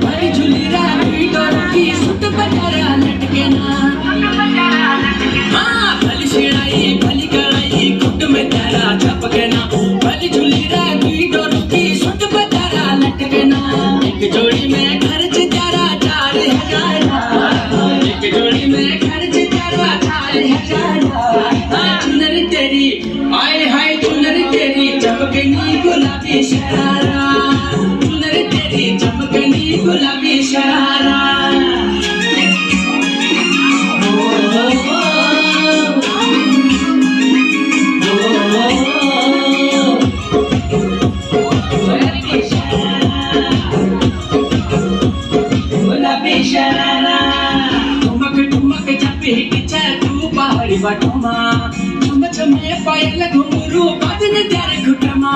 भाई झूली राखी डोर की सुट बजारा लटके ना। हाँ भली शिड़ाई भली कड़ाई कुट में तारा झपके ना। भली झूली राखी डोर की सुट बजारा लटके ना। एक जोड़ी में खर्च तारा 4,000। एक जोड़ी में खर्च तारा 4,000। चुनर तेरी आए हाय चुनर तेरी चमकनी गुलाबी शरारा। चुनर तेरी चमकनी गुलाबी शरारा। गुलाबी शरारा ठुमक ठुमक जपे किचा तू पहाड़ी बटमा। छम छमे पायल घुंघरू बदन तेरे घुटमा।